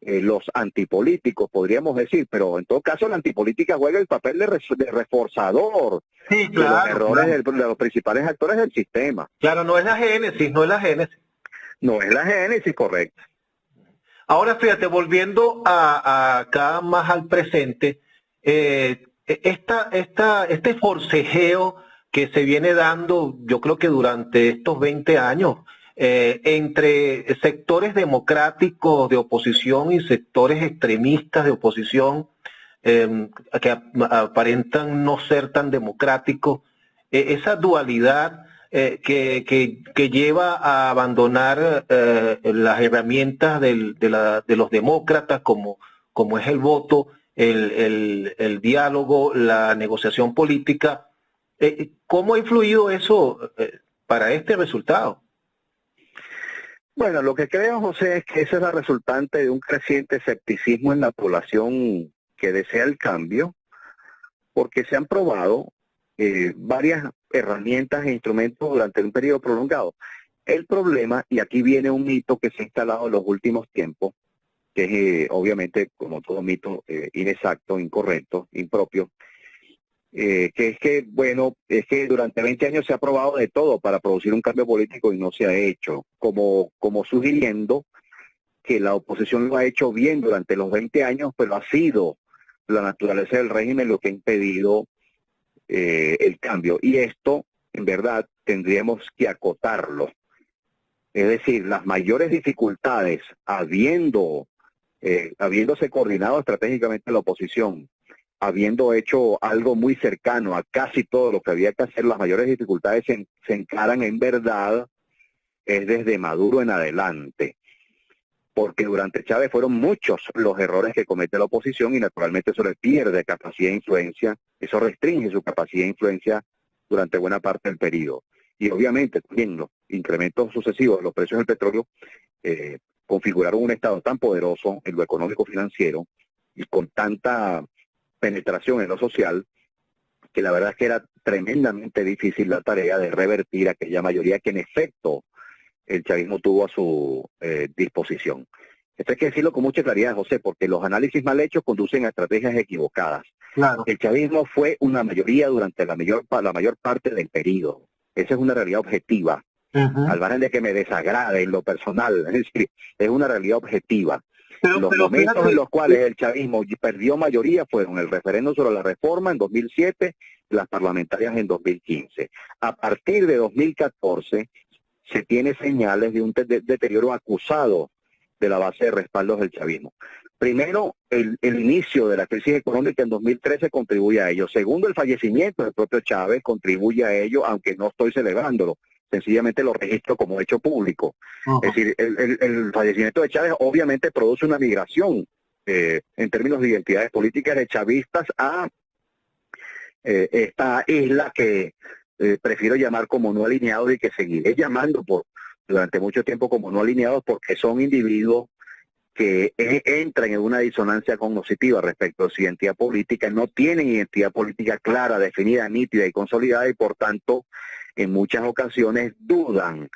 los antipolíticos, podríamos decir, pero en todo caso la antipolítica juega el papel de reforzador, sí, claro, de los errores de los principales actores del sistema. Claro, no es la génesis. No es la génesis, correcto. Ahora fíjate, volviendo acá más al presente, este forcejeo que se viene dando, yo creo que durante estos 20 años, entre sectores democráticos de oposición y sectores extremistas de oposición, que aparentan no ser tan democráticos, esa dualidad que lleva a abandonar las herramientas de los demócratas como es el voto, el diálogo, la negociación política. ¿Cómo ha influido eso para este resultado? Bueno, lo que creo, José, es que esa es la resultante de un creciente escepticismo en la población que desea el cambio, porque se han probado varias herramientas e instrumentos durante un periodo prolongado. El problema, y aquí viene un mito que se ha instalado en los últimos tiempos, que es obviamente, como todo mito, inexacto, incorrecto, impropio, que es que, bueno, es que durante 20 años se ha probado de todo para producir un cambio político y no se ha hecho, como sugiriendo que la oposición lo ha hecho bien durante los 20 años, pero ha sido la naturaleza del régimen lo que ha impedido el cambio. Y esto, en verdad, tendríamos que acotarlo. Es decir, las mayores dificultades, habiéndose coordinado estratégicamente la oposición, habiendo hecho algo muy cercano a casi todo lo que había que hacer, las mayores dificultades se encaran en verdad es desde Maduro en adelante. Porque durante Chávez fueron muchos los errores que comete la oposición y naturalmente eso le pierde capacidad de influencia, eso restringe su capacidad de influencia durante buena parte del periodo. Y obviamente también los incrementos sucesivos de los precios del petróleo configuraron un Estado tan poderoso en lo económico-financiero y con tanta penetración en lo social, que la verdad es que era tremendamente difícil la tarea de revertir aquella mayoría que en efecto el chavismo tuvo a su disposición. Esto hay que decirlo con mucha claridad, José, porque los análisis mal hechos conducen a estrategias equivocadas. Claro. El chavismo fue una mayoría durante la mayor parte del periodo. Esa es una realidad objetiva. Al margen de que me desagrade en lo personal, es decir, es una realidad objetiva. Los momentos en los cuales el chavismo perdió mayoría fueron el referéndum sobre la reforma en 2007 y las parlamentarias en 2015. A partir de 2014 se tiene señales de un deterioro acusado de la base de respaldos del chavismo. Primero, el inicio de la crisis económica en 2013 contribuye a ello. Segundo, el fallecimiento del propio Chávez contribuye a ello, aunque no estoy celebrándolo. Sencillamente lo registro como hecho público. Es decir, el fallecimiento de Chávez obviamente produce una migración en términos de identidades políticas de chavistas a esta isla que prefiero llamar como no alineados y que seguiré llamando durante mucho tiempo como no alineados porque son individuos que entran en una disonancia cognitiva respecto a su identidad política, no tienen identidad política clara, definida, nítida y consolidada y por tanto en muchas ocasiones dudan,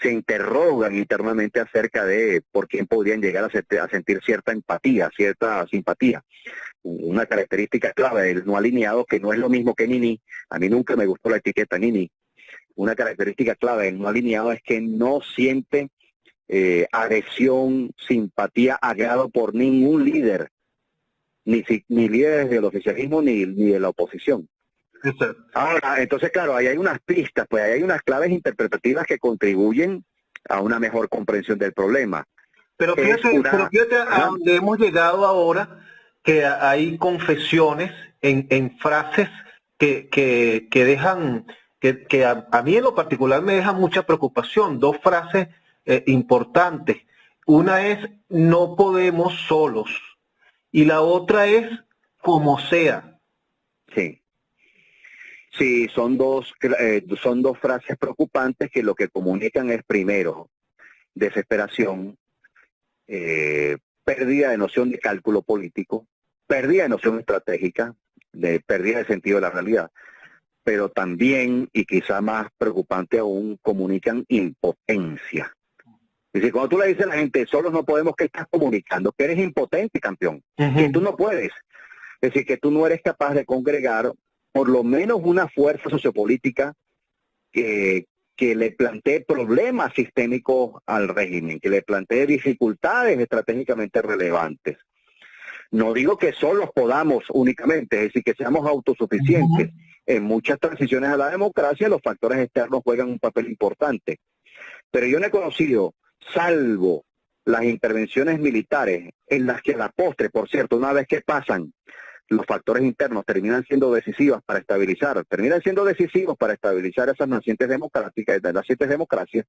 se interrogan internamente acerca de por quién podrían llegar a sentir cierta empatía, cierta simpatía. Una característica clave del no alineado, que no es lo mismo que Nini, a mí nunca me gustó la etiqueta Nini, una característica clave del no alineado es que no siente adhesión, simpatía, agrado por ningún líder, ni líderes del oficialismo ni de la oposición. Ahora, entonces, claro, ahí hay unas pistas, pues ahí hay unas claves interpretativas que contribuyen a una mejor comprensión del problema. Pero fíjate a donde hemos llegado ahora, que hay confesiones en frases que dejan, que a mí en lo particular me dejan mucha preocupación. Dos frases importantes. Una es no podemos solos y la otra es como sea. Sí. Sí, son dos frases preocupantes que lo que comunican es primero desesperación, pérdida de noción de cálculo político, pérdida de noción estratégica, pérdida de sentido de la realidad, pero también, y quizá más preocupante aún, comunican impotencia. Es decir, cuando tú le dices a la gente, solos no podemos, ¿qué estás comunicando? Que eres impotente, campeón, que tú no puedes. Es decir, que tú no eres capaz de congregar por lo menos una fuerza sociopolítica que le plantee problemas sistémicos al régimen, que le plantee dificultades estratégicamente relevantes. No digo que solos podamos únicamente, es decir, que seamos autosuficientes. En muchas transiciones a la democracia los factores externos juegan un papel importante. Pero yo no he conocido, salvo las intervenciones militares, en las que a la postre, por cierto, una vez que pasan, los factores internos terminan siendo decisivos para estabilizar esas nacientes democracias.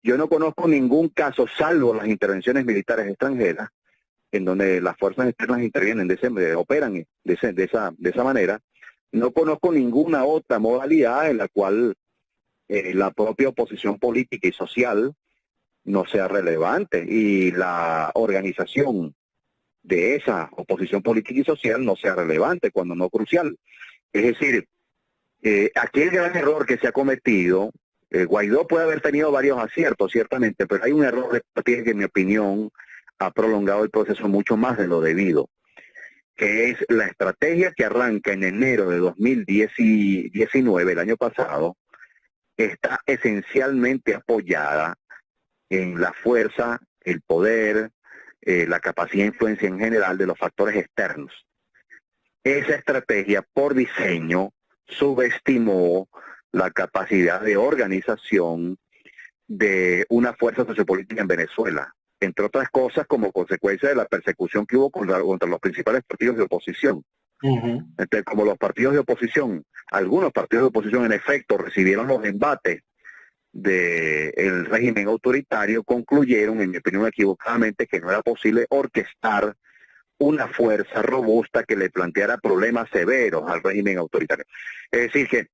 Yo no conozco ningún caso, salvo las intervenciones militares extranjeras, en donde las fuerzas externas intervienen, operan de esa manera. No conozco ninguna otra modalidad en la cual la propia oposición política y social no sea relevante y la organización de esa oposición política y social no sea relevante, cuando no crucial. Es decir, aquí el gran error que se ha cometido, Guaidó puede haber tenido varios aciertos, ciertamente, pero hay un error de partida que, en mi opinión, ha prolongado el proceso mucho más de lo debido, que es la estrategia que arranca en enero de 2019, el año pasado, está esencialmente apoyada en la fuerza, el poder, la capacidad de influencia en general de los factores externos. Esa estrategia, por diseño, subestimó la capacidad de organización de una fuerza sociopolítica en Venezuela, entre otras cosas como consecuencia de la persecución que hubo contra los principales partidos de oposición. Entonces, como los partidos de oposición, algunos partidos de oposición en efecto recibieron los embates del régimen autoritario, concluyeron, en mi opinión equivocadamente, que no era posible orquestar una fuerza robusta que le planteara problemas severos al régimen autoritario. Es decir, que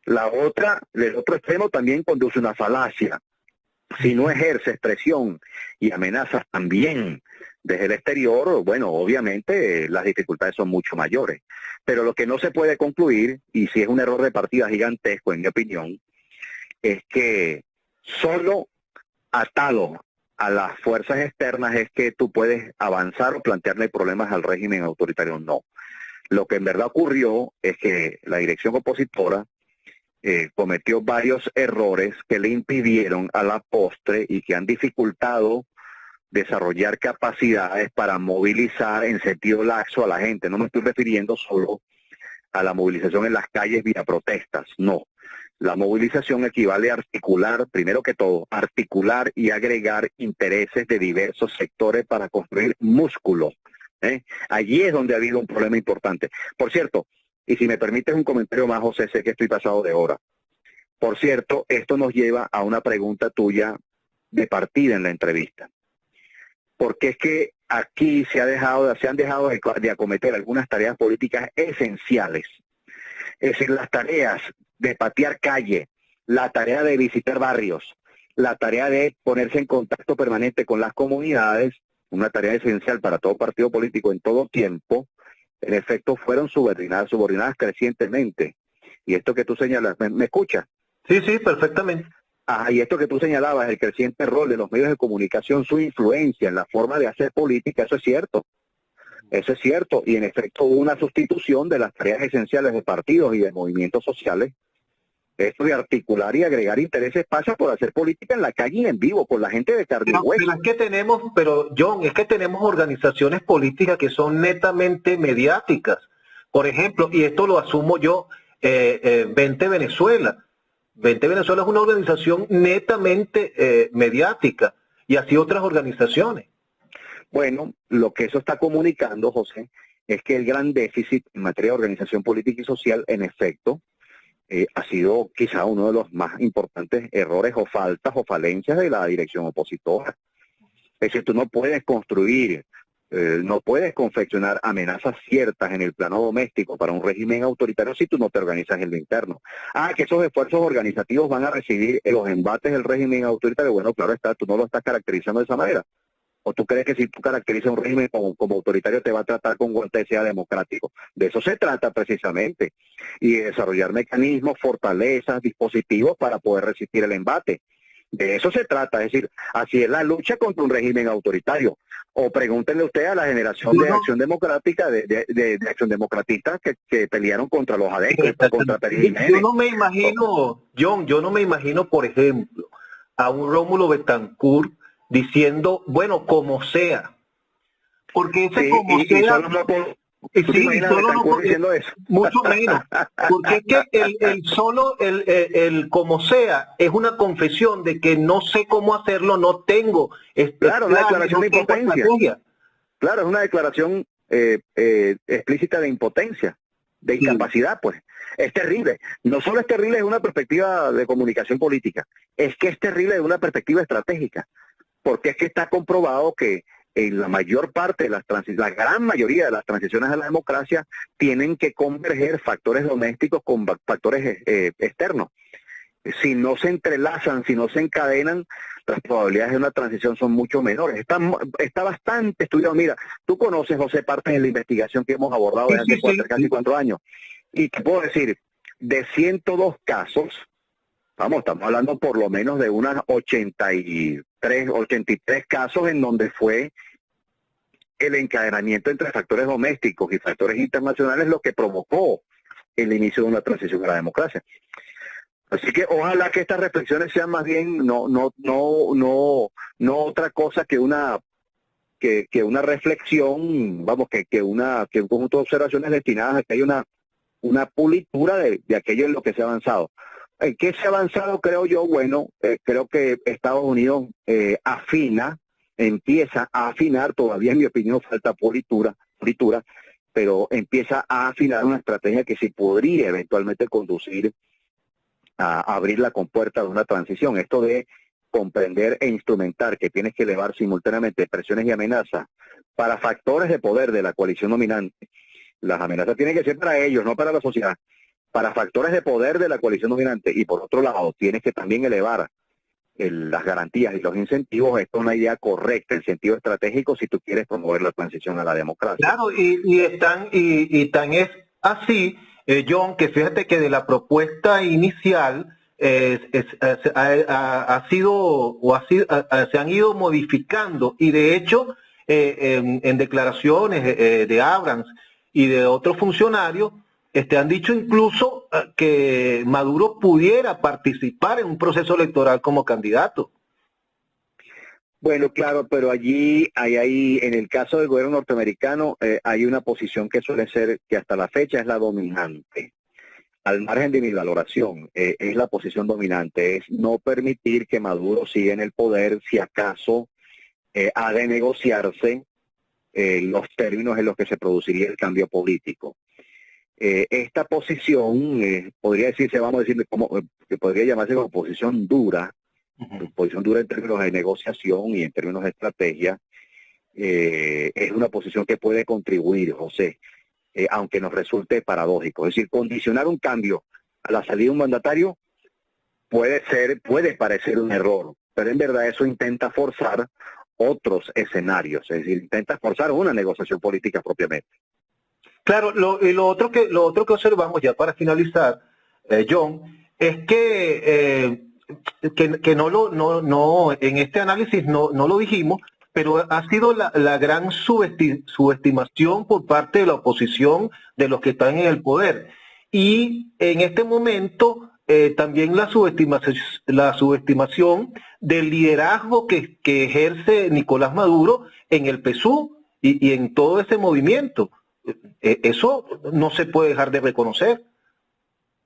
el otro extremo también conduce a una falacia. Si no ejerce presión y amenazas también desde el exterior, bueno, obviamente las dificultades son mucho mayores. Pero lo que no se puede concluir, y si es un error de partida gigantesco, en mi opinión, es que solo atado a las fuerzas externas es que tú puedes avanzar o plantearle problemas al régimen autoritario. No. Lo que en verdad ocurrió es que la dirección opositora cometió varios errores que le impidieron a la postre y que han dificultado desarrollar capacidades para movilizar en sentido laxo a la gente. No me estoy refiriendo solo a la movilización en las calles vía protestas, no. La movilización equivale a articular, primero que todo, articular y agregar intereses de diversos sectores para construir músculo. Allí es donde ha habido un problema importante. Por cierto, y si me permites un comentario más, José, sé que estoy pasado de hora. Por cierto, esto nos lleva a una pregunta tuya de partida en la entrevista. Porque es que aquí se han dejado de acometer algunas tareas políticas esenciales. Es decir, las tareas de patear calle, la tarea de visitar barrios, la tarea de ponerse en contacto permanente con las comunidades, una tarea esencial para todo partido político en todo tiempo, en efecto fueron subordinadas crecientemente. Y esto que tú señalas, ¿me escuchas? Sí, perfectamente. Y esto que tú señalabas, el creciente rol de los medios de comunicación, su influencia en la forma de hacer política, eso es cierto. Eso es cierto, y en efecto hubo una sustitución de las tareas esenciales de partidos y de movimientos sociales. Esto de articular y agregar intereses pasa por hacer política en la calle y en vivo, con la gente de carne y hueso. John, es que tenemos organizaciones políticas que son netamente mediáticas. Por ejemplo, y esto lo asumo yo, Vente Venezuela. Vente Venezuela es una organización netamente mediática, y así otras organizaciones. Bueno, lo que eso está comunicando, José, es que el gran déficit en materia de organización política y social, en efecto, ha sido quizá uno de los más importantes errores o faltas o falencias de la dirección opositora. Es decir, tú no puedes construir, no puedes confeccionar amenazas ciertas en el plano doméstico para un régimen autoritario si tú no te organizas en lo interno. Que esos esfuerzos organizativos van a recibir los embates del régimen autoritario. Bueno, claro está, tú no lo estás caracterizando de esa manera. ¿O tú crees que si tú caracterizas un régimen como autoritario te va a tratar con cortesía democrático? De eso se trata precisamente. Y de desarrollar mecanismos, fortalezas, dispositivos para poder resistir el embate. De eso se trata. Es decir, así es la lucha contra un régimen autoritario. O pregúntenle usted a la generación de Acción Democrática, de Acción Democratista que pelearon contra los adeptos, contra Pérez Jiménez. Yo no me imagino, John, por ejemplo, a un Rómulo Betancourt diciendo, bueno, como sea. Porque ese sí, como sea... Solo no diciendo eso. Mucho menos. Porque es que el como sea es una confesión de que no sé cómo hacerlo, no tengo... Claro, una declaración de impotencia. Claro, es una declaración explícita de impotencia, de incapacidad, pues. Es terrible. No solo es terrible desde una perspectiva de comunicación política, es que es terrible desde una perspectiva estratégica, porque es que está comprobado que en la mayor parte de la gran mayoría de las transiciones a la democracia tienen que converger factores domésticos con factores externos. Si no se entrelazan, si no se encadenan, las probabilidades de una transición son mucho menores. Está bastante estudiado. Mira, tú conoces, José, parte de la investigación que hemos abordado desde hace casi 4 años. Y te puedo decir, de 102 casos, estamos hablando por lo menos de unas 83 casos en donde fue el encadenamiento entre factores domésticos y factores internacionales lo que provocó el inicio de una transición a la democracia. Así que ojalá que estas reflexiones sean más bien no otra cosa que una reflexión, vamos, que un conjunto de observaciones destinadas a que haya una pulitura de aquello en lo que se ha avanzado. ¿En qué se ha avanzado? Creo yo, bueno, creo que Estados Unidos empieza a afinar, todavía en mi opinión falta pulitura, pero empieza a afinar una estrategia que sí podría eventualmente conducir a abrir la compuerta de una transición. Esto de comprender e instrumentar que tienes que elevar simultáneamente presiones y amenazas para factores de poder de la coalición dominante. Las amenazas tienen que ser para ellos, no para la sociedad. Para factores de poder de la coalición dominante. Y por otro lado, tienes que también elevar las garantías y los incentivos. Esto es una idea correcta en sentido estratégico si tú quieres promover la transición a la democracia. Claro, y tan es así, John, que fíjate que de la propuesta inicial se han ido modificando, y de hecho en declaraciones de Abrams y de otros funcionarios han dicho incluso que Maduro pudiera participar en un proceso electoral como candidato. Bueno, claro, pero allí en el caso del gobierno norteamericano, hay una posición que suele ser, que hasta la fecha es la dominante. Al margen de mi valoración, es la posición dominante, es no permitir que Maduro siga en el poder si acaso ha de negociarse los términos en los que se produciría el cambio político. Esta posición podría decirse, vamos a decir, que podría llamarse como posición dura, posición dura en términos de negociación y en términos de estrategia, es una posición que puede contribuir, José, aunque nos resulte paradójico. Es decir, condicionar un cambio a la salida de un mandatario puede parecer un error, pero en verdad eso intenta forzar otros escenarios, es decir, intenta forzar una negociación política propiamente. Claro, lo otro que observamos ya para finalizar, John, es que en este análisis no lo dijimos, pero ha sido la gran subestimación por parte de la oposición, de los que están en el poder. Y en este momento también la subestimación del liderazgo que ejerce Nicolás Maduro en el PSUV y en todo ese movimiento. Eso no se puede dejar de reconocer.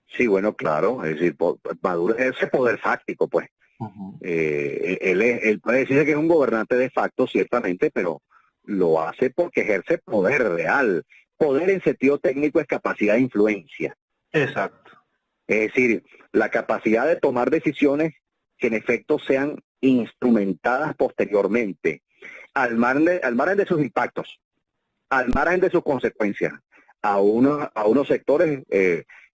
Sí, bueno, claro, es decir, Maduro es ese poder fáctico, pues. Él puede decirse que es un gobernante de facto, ciertamente, pero lo hace porque ejerce poder real. Poder en sentido técnico es capacidad de influencia. Exacto. Es decir, la capacidad de tomar decisiones que en efecto sean instrumentadas posteriormente, al margen de sus impactos, al margen de sus consecuencias. A unos sectores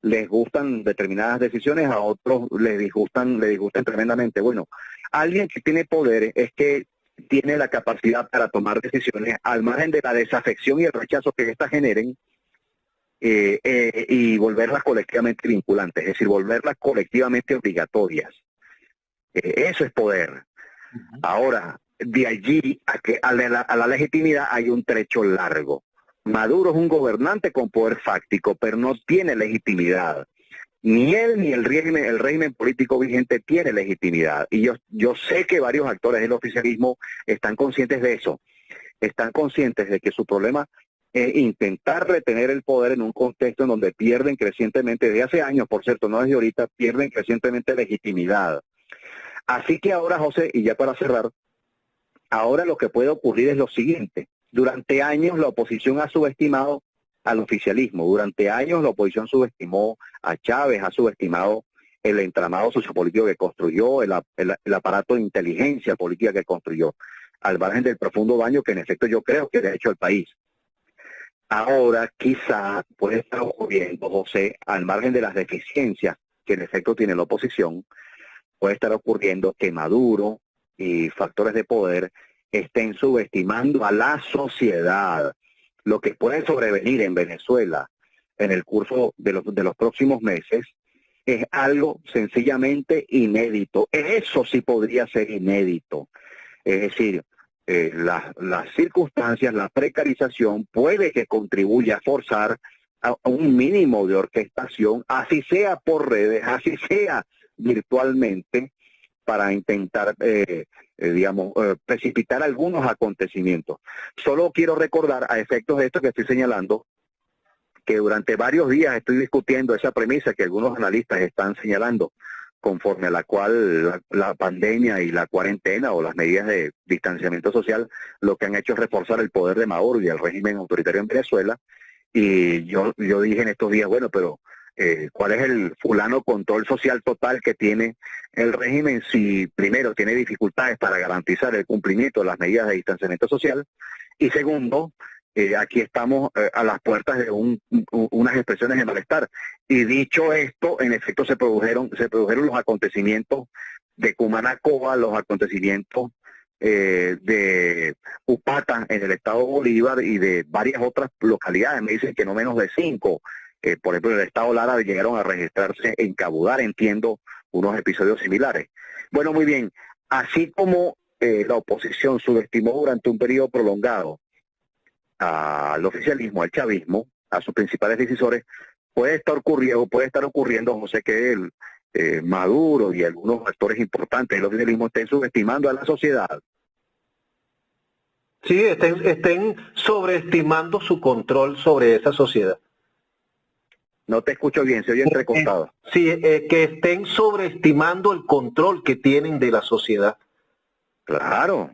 les gustan determinadas decisiones, a otros les disgustan tremendamente. Bueno, alguien que tiene poder es que tiene la capacidad para tomar decisiones al margen de la desafección y el rechazo que éstas generen y volverlas colectivamente vinculantes, es decir, volverlas colectivamente obligatorias. Eso es poder. Ahora, de allí a la legitimidad hay un trecho largo. Maduro es un gobernante con poder fáctico, pero no tiene legitimidad. Ni él ni el régimen político vigente tiene legitimidad. Y yo sé que varios actores del oficialismo están conscientes de eso. Están conscientes de que su problema es intentar retener el poder en un contexto en donde pierden crecientemente, desde hace años, por cierto, no desde ahorita, pierden crecientemente legitimidad. Así que ahora, José, y ya para cerrar, ahora lo que puede ocurrir es lo siguiente. Durante años la oposición ha subestimado al oficialismo, durante años la oposición subestimó a Chávez, ha subestimado el entramado sociopolítico que construyó, el aparato de inteligencia política que construyó, al margen del profundo daño que en efecto yo creo que le ha hecho al país. Ahora quizá puede estar ocurriendo, José, al margen de las deficiencias que en efecto tiene la oposición, puede estar ocurriendo que Maduro y factores de poder estén subestimando a la sociedad. Lo que puede sobrevenir en Venezuela en el curso de los próximos meses es algo sencillamente inédito. Eso sí podría ser inédito. Es decir, las circunstancias, la precarización puede que contribuya a forzar a un mínimo de orquestación, así sea por redes, así sea virtualmente, para intentar, precipitar algunos acontecimientos. Solo quiero recordar, a efectos de esto que estoy señalando, que durante varios días estoy discutiendo esa premisa que algunos analistas están señalando, conforme a la cual la pandemia y la cuarentena o las medidas de distanciamiento social lo que han hecho es reforzar el poder de Maduro y el régimen autoritario en Venezuela. Y yo dije en estos días, bueno, pero ¿cuál es el fulano control social total que tiene el régimen si primero tiene dificultades para garantizar el cumplimiento de las medidas de distanciamiento social? Y segundo, aquí estamos a las puertas de unas expresiones de malestar. Y dicho esto, en efecto se produjeron los acontecimientos de Cumanacoa, los acontecimientos de Upata en el estado Bolívar y de varias otras localidades. Me dicen que no menos de 5. Por ejemplo, en el estado Lara llegaron a registrarse en Cabudare, entiendo, unos episodios similares. Bueno, muy bien. Así como la oposición subestimó durante un periodo prolongado al oficialismo, al chavismo, a sus principales decisores, puede estar ocurriendo, José, que Maduro y algunos actores importantes del oficialismo estén subestimando a la sociedad. Sí, estén sobreestimando su control sobre esa sociedad. No te escucho bien, se oye entrecortado. Sí, que estén sobreestimando el control que tienen de la sociedad. Claro,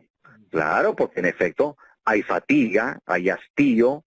porque en efecto hay fatiga, hay hastío,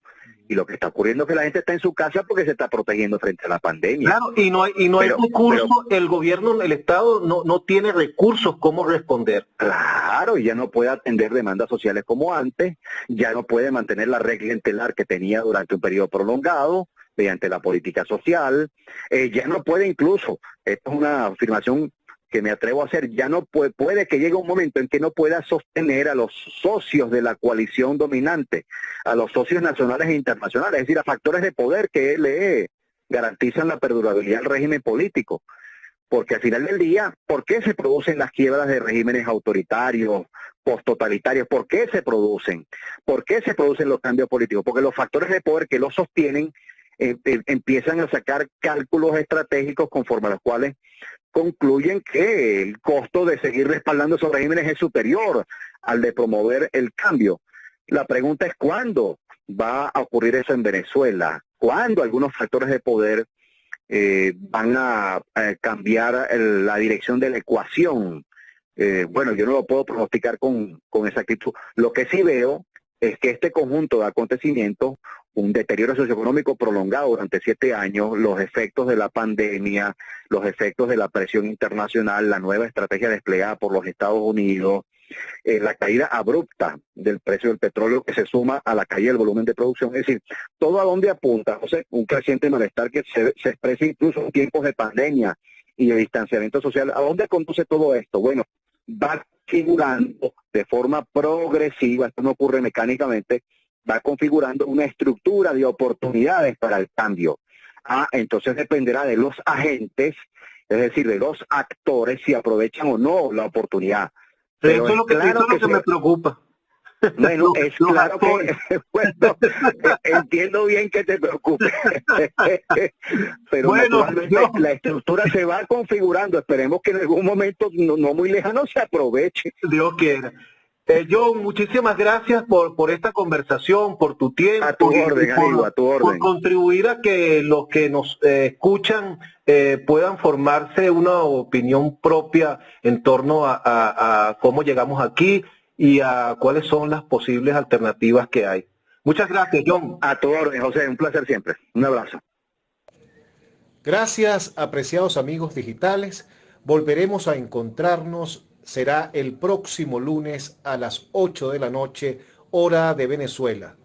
y lo que está ocurriendo es que la gente está en su casa porque se está protegiendo frente a la pandemia. Claro, y no hay recursos, el gobierno, el Estado no tiene recursos cómo responder. Claro, y ya no puede atender demandas sociales como antes, ya no puede mantener la red clientelar que tenía durante un periodo prolongado mediante la política social, ya no puede incluso, esto es una afirmación que me atrevo a hacer, ya no puede que llegue un momento en que no pueda sostener a los socios de la coalición dominante, a los socios nacionales e internacionales, es decir, a factores de poder que le garantizan la perdurabilidad del régimen político. Porque al final del día, ¿por qué se producen las quiebras de regímenes autoritarios, posttotalitarios? ¿Por qué se producen? ¿Por qué se producen los cambios políticos? Porque los factores de poder que los sostienen empiezan a sacar cálculos estratégicos conforme a los cuales concluyen que el costo de seguir respaldando esos regímenes es superior al de promover el cambio. La pregunta es ¿cuándo va a ocurrir eso en Venezuela? ¿Cuándo algunos factores de poder van a cambiar la dirección de la ecuación? Bueno, yo no lo puedo pronosticar con exactitud. Lo que sí veo es que este conjunto de acontecimientos, un deterioro socioeconómico prolongado durante 7 años, los efectos de la pandemia, los efectos de la presión internacional, la nueva estrategia desplegada por los Estados Unidos, la caída abrupta del precio del petróleo que se suma a la caída del volumen de producción. Es decir, todo a dónde apunta, José, un creciente malestar que se expresa incluso en tiempos de pandemia y de distanciamiento social. ¿A dónde conduce todo esto? Bueno, va configurando de forma progresiva, esto no ocurre mecánicamente, va configurando una estructura de oportunidades para el cambio. Entonces dependerá de los agentes, es decir, de los actores, si aprovechan o no la oportunidad. Pero eso es lo que me preocupa. Bueno, es claro que, bueno, entiendo bien que te preocupes, pero bueno, naturalmente la estructura se va configurando, esperemos que en algún momento no muy lejano se aproveche. Dios quiera. John, muchísimas gracias por esta conversación, por tu tiempo. A tu orden, amigo, a tu orden. Por contribuir a que los que nos escuchan puedan formarse una opinión propia en torno a cómo llegamos aquí y a cuáles son las posibles alternativas que hay. Muchas gracias, John. A tu orden, José, un placer siempre. Un abrazo. Gracias, apreciados amigos digitales. Volveremos a encontrarnos. Será el próximo lunes a las 8 de la noche, hora de Venezuela.